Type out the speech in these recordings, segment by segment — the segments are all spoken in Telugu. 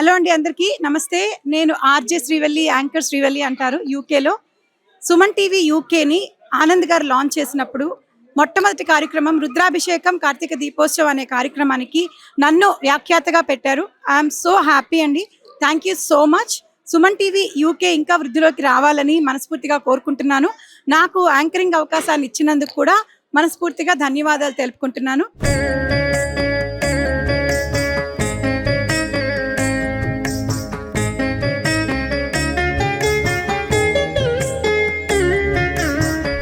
హలో అండి, అందరికీ నమస్తే. నేను ఆర్జే శ్రీవల్లి, యాంకర్ శ్రీవల్లి అంటారు. యూకేలో సుమన్ టీవీ యూకేని ఆనంద్ గారు లాంచ్ చేసినప్పుడు మొట్టమొదటి కార్యక్రమం రుద్రాభిషేకం కార్తీక దీపోత్సవం అనే కార్యక్రమానికి నన్ను వ్యాఖ్యాతగా పెట్టారు. ఐఎమ్ సో హ్యాపీ అండి. Thank you so much. Suman TV UK ఇంకా వృద్ధిలోకి రావాలని మనస్ఫూర్తిగా కోరుకుంటున్నాను. నాకు యాంకరింగ్ అవకాశాన్ని ఇచ్చినందుకు కూడా మనస్ఫూర్తిగా ధన్యవాదాలు తెలుపుకుంటున్నాను.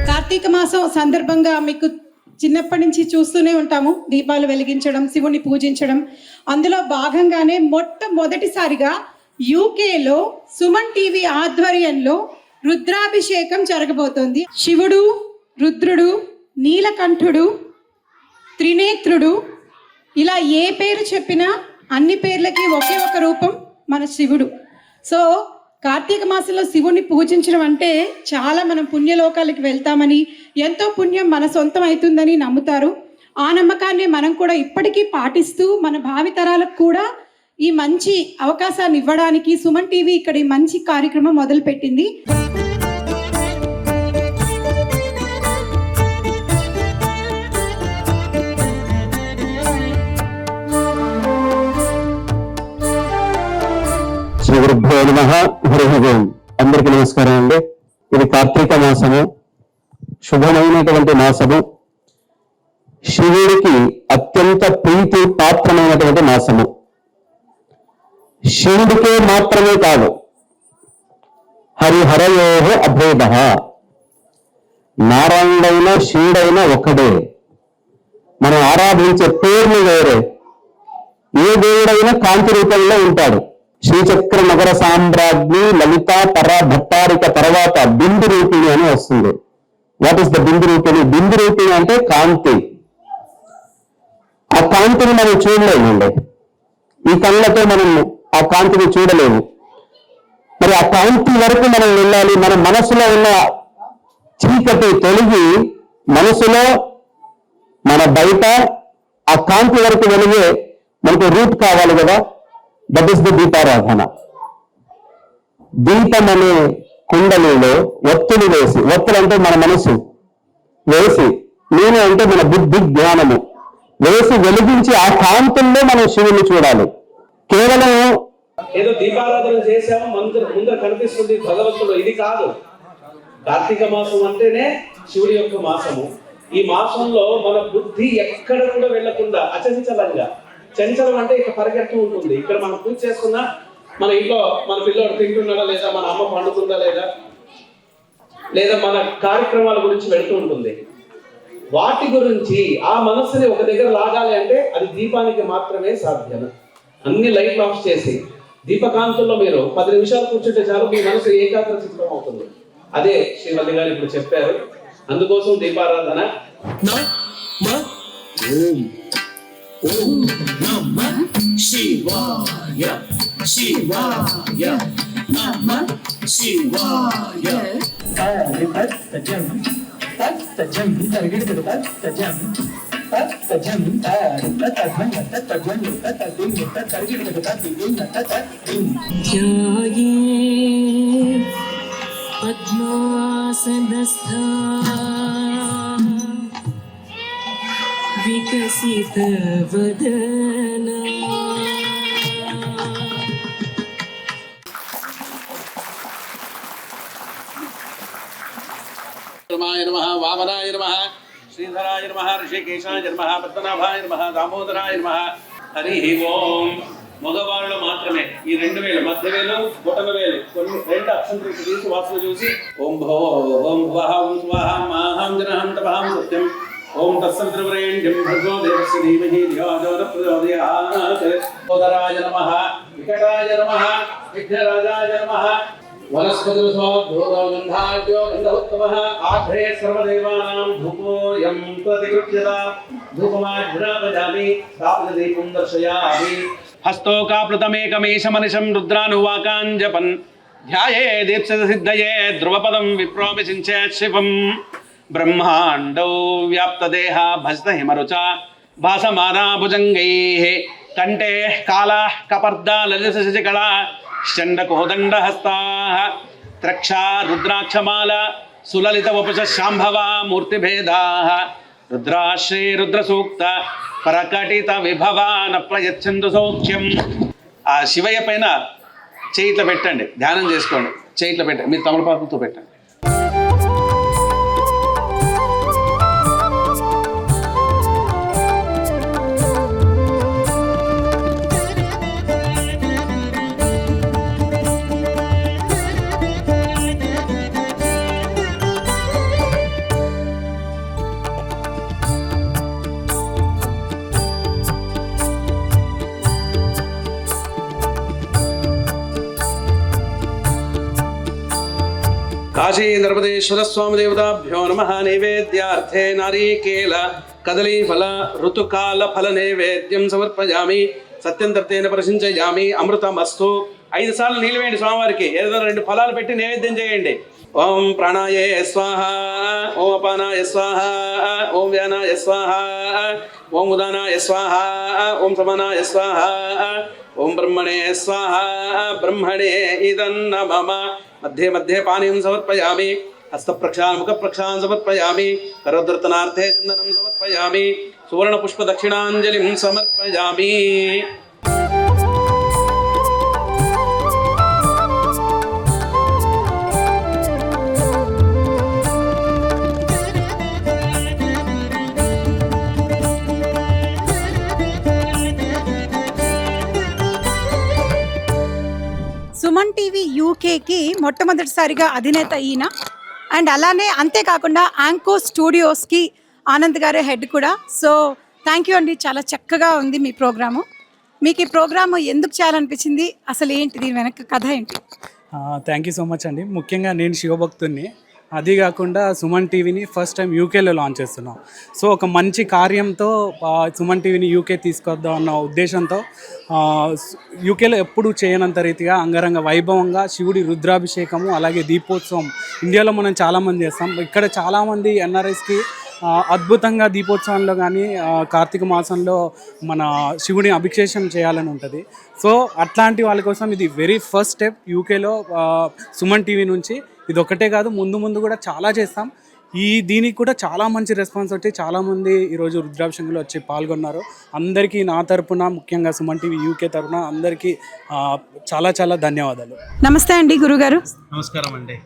కార్తీక మాసం సందర్భంగా మీకు చిన్నప్పటి నుంచి చూస్తూనే ఉంటాము, దీపాలు వెలిగించడం, శివుని పూజించడం. అందులో భాగంగానే మొట్టమొదటిసారిగా యూకేలో సుమన్ టీవీ ఆధ్వర్యంలో రుద్రాభిషేకం జరగబోతోంది. శివుడు, రుద్రుడు, నీలకంఠుడు, త్రినేత్రుడు, ఇలా ఏ పేరు చెప్పినా అన్ని పేర్లకి ఒకే ఒక రూపం మన శివుడు. సో కార్తీక మాసంలో శివుని పూజించడం అంటే చాలా మనం పుణ్యలోకాలకి వెళ్తామని, ఎంతో పుణ్యం మన సొంతం అవుతుందని నమ్ముతారు. ఆ నమ్మకాన్ని మనం కూడా ఇప్పటికీ పాటిస్తూ మన భావితరాలకు కూడా ఈ మంచి అవకాశాన్ని ఇవ్వడానికి సుమన్ టీవీ ఇక్కడ ఈ మంచి కార్యక్రమం మొదలుపెట్టింది. శ్రీ గురుభ్యో నమః. హరి ఓం. అందరికీ నమస్కారం అండి. ఇది కార్తీక మాసము, శుభమైనటువంటి మాసము, శివుడికి అత్యంత ప్రీతి పాత్రమైనటువంటి మాసము. శివుడికే మాత్రమే కాదు, హరిహరయోః అభేదః, నారాయణుడైనా శివుడైనా ఒక్కడే. మనం ఆరాధించే పేర్లు వేరే. ఏ దేవుడైనా కాంతి రూపంలో ఉంటాడు. శ్రీచక్ర నగర సామ్రాజ్ఞి లలిత భట్టారిక తర్వాత బిందు రూపిణి అని వస్తుంది. వాట్ ఈస్ ద బిందు రూపిణి? బిందు రూపిణి అంటే కాంతి. ఆ కాంతిని మనం చూడలేమండి. ఈ కళ్ళతో మనం ఆ కాంతిని చూడలేము. మరి ఆ కాంతి వరకు మనం వెళ్ళాలి. మన మనసులో ఉన్న చీకటి తొలగి మనసులో మన బయట ఆ కాంతి వరకు వెలిగే మనకు రూట్ కావాలి కదా. దట్ ఈస్ ది దీపారాధన. దీపం అనే కుండలిలో ఒత్తులు వేసి, ఒత్తులు అంటే మన మనసు వేసి, నూనె అంటే మన బుద్ధి జ్ఞానము వేసి వెలిగించి ఆ కాంతుల్లో మనం శివుని చూడాలి. కేవలం ఏదో దీపారాధన చేసాము ముందర కనిపిస్తుంది భగవంతుడు, ఇది కాదు. కార్తీక మాసం అంటేనే శివుడి యొక్క మాసము. ఈ మాసంలో మన బుద్ధి ఎక్కడ కూడా వెళ్లకుండా అచంచలంగా, చంచలం అంటే ఇక పరిగెత్తు ఉంటుంది. ఇక్కడ మనం పూజ చేసుకున్నా మన ఇంట్లో మన పిల్లోడు తింటున్నాడా లేదా, మన అమ్మ పండుతుందా లేదా మన కార్యక్రమాల గురించి వెళ్తూ ఉంటుంది. వాటి గురించి ఆ మనస్సుని ఒక దగ్గర లాగాలి అంటే అది దీపానికి మాత్రమే సాధ్యం. అన్ని లైట్లు ఆఫ్ చేసి దీపకాంతుల్లో మీరు 10 నిమిషాలు కూర్చుంటే చాలు, మీ మనసు ఏకాగ్ర చిత్తం అవుతుంది. అదే శ్రీవల్లి గారు ఇప్పుడు చెప్పారు. అందుకోసం దీపారాధన. ఓం నమః శివాయ శివాయ నమః శివాయ. తత్తజం తత్తజం తరిగిడు తత్తజం తత్తజం తత్తజం తత్తజం తత్తజం తరిగిడు తత్తజం తత్తజం. ధ్యాయే పద్మాసనస్థా వికసిత వదన. రమాయ నమః, వామనాయ నమః, శ్రీధరాయ నమః, ఋషికేశాయ నమః, పద్మనాభాయ నమః, దామోదరాయ నమః. హరి ఓం. మగవాళ్ళు మాత్రమే ఈ 2 వేలు, మధ్య వేలు, బొటన వేలు, కొన్ని 2 అక్షంతలు తీసి వాసన చూసి ఓం భో ఓం భువః ఓం స్వాహా మాహం జనహం తపహం సత్యం ఓం తత్సవితుర్వరేణ్యం భర్గో దేవస్య ధీమహి ధియో యో న ప్రచోదయాత్. సోదరాయ నమః, వికటాయ నమః, విఘ్నరాజాయ నమః. వనస్పతిర్గంధాద్యో గంధోత్తమః. ఆఘ్రే సర్వదేవానాం ధూపోయం ప్రతిగృహ్యత. ధూపమాఘ్రాపయామి, స్థాపితదీపం దర్శయామి. హస్తోకాప్లుతమేకమేషమనిశం రుద్రానువాకాంజపన్ ధ్యాయే దీప్సిత సిద్ధయే ధ్రువపదం విప్రోభిషించేత్ శివం. బ్రహ్మాండో వ్యాప్తదేహ భజిత హిమరుచ భాసమానా భుజంగైః కంఠే కాళ కపర్ద లలిత శశికళ షండకోదండహస్తా త్రక్షా రుద్రాక్షమాల సులలిత వపుష శాంభవ మూర్తిభేదా రుద్రాశ్రీ రుద్రసూక్త ప్రకటిత విభవాన ప్రయచ్చందు సౌఖ్యం. ఆ శివయ్య పైన చేయిట్ల పెట్టండి, ధ్యానం చేసుకోండి. చేయిట్ల పెట్టండి, మీరు తమలపాకులతో పెట్టండి. కాశీ నర్మదేశ్వర స్వామి దేవతాభ్యో నమ. నైవేద్యార్థే నారీకేల కదలీఫల ఋతుకాల ఫల నైవేద్యం సమర్పయామి. సత్యం తర్తేన ప్రశంసయామి. అమృతమస్తు. 5 సార్లు నీళ్ళు వేయండి స్వామివారికి. ఏదో 2 ఫలాలు పెట్టి నైవేద్యం చేయండి. ఓం ప్రాణాయే స్వాహ, ఓం అపానాయ స్వాహ, ఓం వ్యానాయ స్వాహ, ఓం ఉదానాయ స్వాహ, ఓం సమానాయ స్వాహ, ఓం బ్రహ్మణే స్వాహ. బ్రహ్మణే ఇదన్న మమ. मध्ये मध्ये पानीं समर्पयामि. हस्तप्रक्षाल मुखप्रक्षाल समर्पयामि. करोद्धर्तनार्थे चन्दनं समर्पयामि. सुवर्णपुष्पदक्षिणाञ्जलिं समर्पयामि. సుమన్ టీవీ యూకేకి మొట్టమొదటిసారిగా అధినేత ఈయన. అండ్ అలానే అంతేకాకుండా యాంకో స్టూడియోస్కి ఆనంద్ గారే హెడ్ కూడా. సో థ్యాంక్ యూ అండి, చాలా చక్కగా ఉంది మీ ప్రోగ్రాము. మీకు ఈ ప్రోగ్రాము ఎందుకు చేయాలనిపించింది, అసలు ఏంటి దీని వెనక కథ ఏంటి? థ్యాంక్ యూ సో మచ్ అండి. ముఖ్యంగా నేను శివభక్తుడిని. అది కాకుండా సుమన్ టీవీని ఫస్ట్ టైం యూకేలో లాంచ్ చేస్తున్నాం. సో ఒక మంచి కార్యంతో సుమన్ టీవీని యూకే తీసుకొద్దాం అన్న ఉద్దేశంతో యూకేలో ఎప్పుడూ చేయనంత రీతిగా అంగరంగ వైభవంగా శివుడి రుద్రాభిషేకము అలాగే దీపోత్సవం ఇండియాలో మనం చాలామంది చేస్తాం. ఇక్కడ చాలామంది ఎన్ఆర్ఐస్కి అద్భుతంగా దీపోత్సవంలో కానీ కార్తీక మాసంలో మన శివుని అభిషేకం చేయాలని ఉంటుంది. సో అట్లాంటి వాళ్ళ కోసం ఇది వెరీ ఫస్ట్ స్టెప్ యూకేలో సుమన్ టీవీ నుంచి. ఇది ఒకటే కాదు, ముందు ముందు కూడా చాలా చేస్తాం. దీనికి కూడా చాలా మంచి రెస్పాన్స్ వచ్చి చాలామంది ఈరోజు రుద్రాభిషేకంలో వచ్చి పాల్గొన్నారు. అందరికీ నా తరపున, ముఖ్యంగా సుమన్ టీవీ యూకే తరపున అందరికీ చాలా చాలా ధన్యవాదాలు. నమస్తే అండి గురుగారు. నమస్కారం అండి.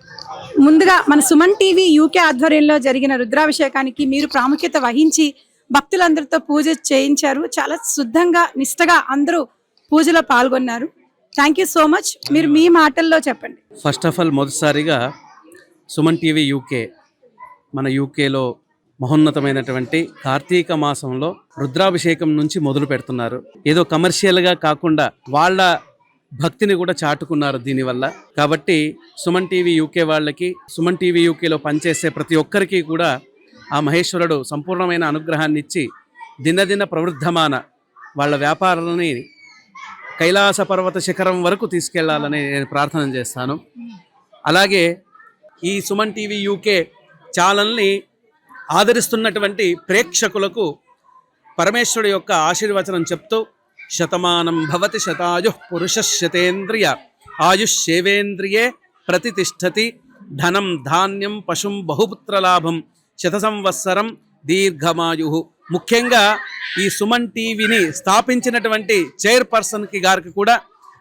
ముందుగా మన సుమన్ టీవీ యూకే ఆధ్వర్యంలో జరిగిన రుద్రాభిషేకానికి మీరు ప్రాముఖ్యత వహించి భక్తులందరితో పూజ చేయించారు. చాలా శుద్ధంగా నిష్టగా అందరూ పూజలో పాల్గొన్నారు. Thank you so much. మీరు మీ మాటల్లో చెప్పండి. ఫస్ట్ ఆఫ్ ఆల్ మొదటిసారిగా సుమన్ టీవీ యూకే మన యూకేలో మహోన్నతమైనటువంటి కార్తీక మాసంలో రుద్రాభిషేకం నుంచి మొదలు పెడుతున్నారు. ఏదో కమర్షియల్గా కాకుండా వాళ్ళ భక్తిని కూడా చాటుకున్నారు దీనివల్ల. కాబట్టి సుమన్ టీవీ యూకే వాళ్ళకి, సుమన్ టీవీ యూకేలో పనిచేసే ప్రతి ఒక్కరికి కూడా ఆ మహేశ్వరుడు సంపూర్ణమైన అనుగ్రహాన్ని ఇచ్చి దినదిన ప్రవృద్ధమాన వాళ్ళ వ్యాపారాలని కైలాస పర్వత శిఖరం వరకు తీసుకెళ్లాలని నేను ప్రార్థన చేస్తాను. అలాగే ఈ సుమన్ టీవీ యూకే ఛానల్ని ఆదరిస్తున్నటువంటి ప్రేక్షకులకు పరమేశ్వరుడు యొక్క ఆశీర్వచనం చెప్తూ, శతమానం భవతి శతాయుః పురుష శతేంద్రియ ఆయుష్యేవేంద్రియే ప్రతిష్టతి ధనం ధాన్యం పశుం బహుపుత్రలాభం శత సంవత్సరం దీర్ఘమాయు. ముఖ్యంగా ఈ సుమన్ టీవీని స్థాపించినటువంటి చైర్పర్సన్కి గారికి కూడా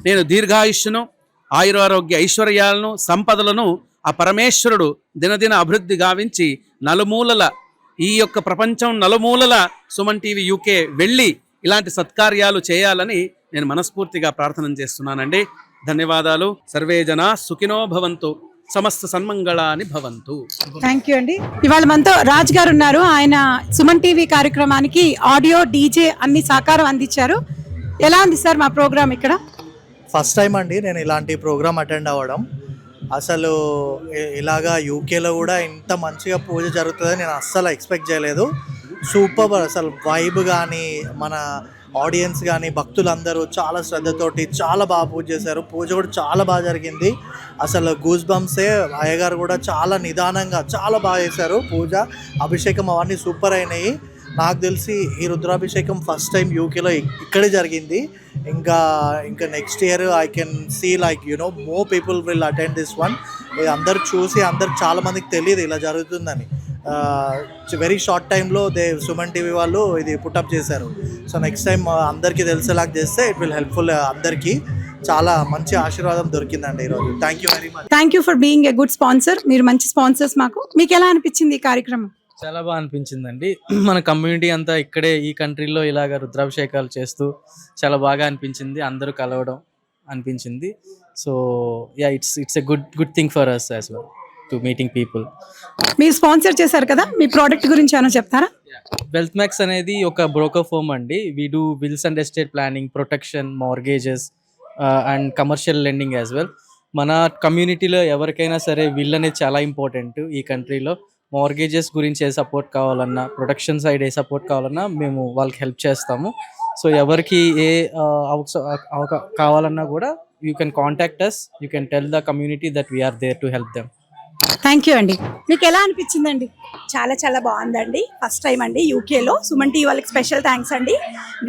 నేను దీర్ఘాయుష్ను, ఆయురారోగ్య ఐశ్వర్యాలను, సంపదలను ఆ పరమేశ్వరుడు దినదిన అభివృద్ధి గావించి నలుమూలల ఈ యొక్క ప్రపంచం నలుమూలల సుమన్ టీవీ యూకే వెళ్ళి ఇలాంటి సత్కార్యాలు చేయాలని నేను మనస్ఫూర్తిగా ప్రార్థన చేస్తున్నానండి. ధన్యవాదాలు. సర్వే జనా సుఖినో భవంతు, సమస్త సన్మంగళాని భవంతు. థ్యాంక్ యూ అండి. ఇవాళ మనతో రాజ్ గారు ఉన్నారు. ఆయన సుమన్ టీవీ కార్యక్రమానికి ఆడియో, డీజే అన్ని సహకారం అందించారు. ఎలా ఉంది సార్ మా ప్రోగ్రామ్ ఇక్కడ? ఫస్ట్ టైం అండి నేను ఇలాంటి ప్రోగ్రామ్ అటెండ్ అవ్వడం. అసలు ఇలాగా యూకేలో కూడా ఇంత మంచిగా పూజ జరుగుతుందని నేను అస్సలు ఎక్స్పెక్ట్ చేయలేదు. సూపర్. అసలు వైబ్ కానీ, మన ఆడియన్స్ కానీ, భక్తులందరూ చాలా శ్రద్ధతోటి చాలా బాగా పూజ చేశారు. పూజ కూడా చాలా బాగా జరిగింది. అసలు గూస్ బంప్సే. అయ్యగారు కూడా చాలా నిదానంగా చాలా బాగా చేశారు పూజ, అభిషేకం అవన్నీ సూపర్ అయినాయి. నాకు తెలిసి ఈ రుద్రాభిషేకం ఫస్ట్ టైం యూకేలో ఇక్కడే జరిగింది. ఇంకా next year I can see like more people will attend this one. అందరు చూసి చాలా మందికి తెలియదు ఇలా జరుగుతుందని. వెరీ షార్ట్ టైంలో సుమన్ టీవీ వాళ్ళు ఇది పుటప్ చేశారు. సో నెక్స్ట్ టైం అందరికీ తెలిసేలాగా చేస్తే ఇట్ విల్ హెల్ప్ఫుల్ అందరికీ. చాలా మంచి ఆశీర్వాదం దొరికిందండి ఈరోజు. Thank you very much. Thank you for being a good sponsor. మీరు మంచి స్పాన్సర్స్ మాకు. మీకు ఎలా అనిపించింది ఈ కార్యక్రమం? చాలా బాగా అనిపించిందండి. మన కమ్యూనిటీ అంతా ఇక్కడే ఈ కంట్రీలో ఇలాగ రుద్రాభిషేకాలు చేస్తూ చాలా బాగా అనిపించింది. అందరూ కలవడం అనిపించింది. So ya, it's a good thing for us as well to meeting people. మీరు స్పాన్సర్ చేశారు కదా, మీ ప్రోడక్ట్ గురించి ఏమైనా చెప్తారా? వెల్త్ మ్యాక్స్ అనేది ఒక బ్రోకర్ ఫర్మ్ అండి. We do wills and estate planning, protection, mortgages and commercial lending as well. మన కమ్యూనిటీలో ఎవరికైనా సరే విల్ అనేది చాలా ఇంపార్టెంట్. ఈ కంట్రీలో మార్గేజెస్ గురించి ఏ సపోర్ట్ కావాలన్నా, ప్రొటెక్షన్ సైడ్ ఏ సపోర్ట్ కావాలన్నా మేము వాళ్ళకి హెల్ప్ చేస్తాము. సో ఎవరికి ఏ కావాలన్నా కూడా you can contact us. You can tell the community that we are there to help them. Thank you అండి. మీకు ఎలా అనిపించిందండి? చాలా చాలా బాగుందండి. ఫస్ట్ టైం అండి యూకేలో. సుమన్ టీవీ వాళ్ళకి స్పెషల్ థ్యాంక్స్ అండి.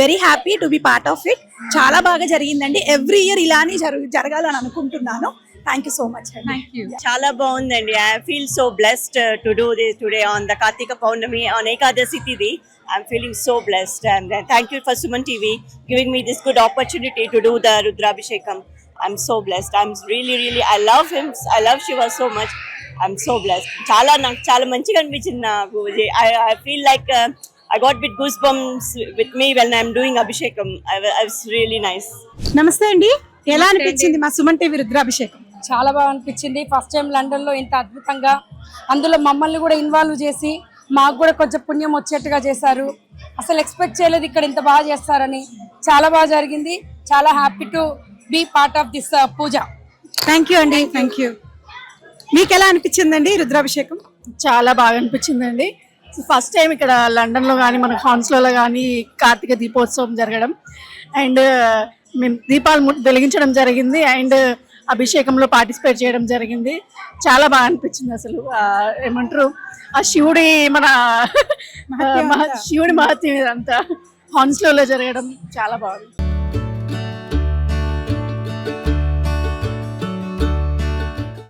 Very happy to be part of it. చాలా బాగా జరిగిందండి. ఎవ్రీ ఇయర్ ఇలానే జరగాలని అనుకుంటున్నాను. థ్యాంక్ యూ సో మచ్ అండి. చాలా బాగుందండి. I feel so blessed to do this today on the Kartika Pournami on Ekadashi tithi. I'm feeling so blessed, and thank you for Suman TV giving me this good opportunity to do the Rudrabhishekam. I'm so blessed. I'm really I love him. I love Shiva so much. I'm so blessed. నాకు చాలా మంచిగా అనిపించింది నాకు. I feel like I got bit goosebumps with me when I'm doing Abhishekam. I was really nice. నమస్తే అండి. ఎలా అనిపించింది మా సుమన్ టీవీ రుద్రాభిషేకం? చాలా బాగా అనిపించింది. ఫస్ట్ టైం లండన్లో ఇంత అద్భుతంగా, అందులో మమ్మల్ని కూడా ఇన్వాల్వ్ చేసి మాకు కూడా కొంచెం పుణ్యం వచ్చేట్టుగా చేశారు. అసలు ఎక్స్పెక్ట్ చేయలేదు ఇక్కడ ఇంత బాగా చేస్తారని. చాలా బాగా జరిగింది. చాలా happy to be part of this puja. Thank you అండి. Thank you. మీకు ఎలా అనిపించిందండి రుద్రాభిషేకం? చాలా బాగా అనిపించిందండి. ఫస్ట్ టైం ఇక్కడ లండన్లో కానీ మన హాన్స్లో కానీ కార్తీక దీపోత్సవం జరగడం, అండ్ మేము దీపాలు వెలిగించడం జరిగింది, అండ్ అభిషేకంలో పార్టిసిపేట్ చేయడం జరిగింది. చాలా బాగా అనిపించింది. అసలు ఏమంటారు, ఆ శివుడి శివుడి మహత్యం అంతా హాన్స్లో జరగడం చాలా బాగుంది.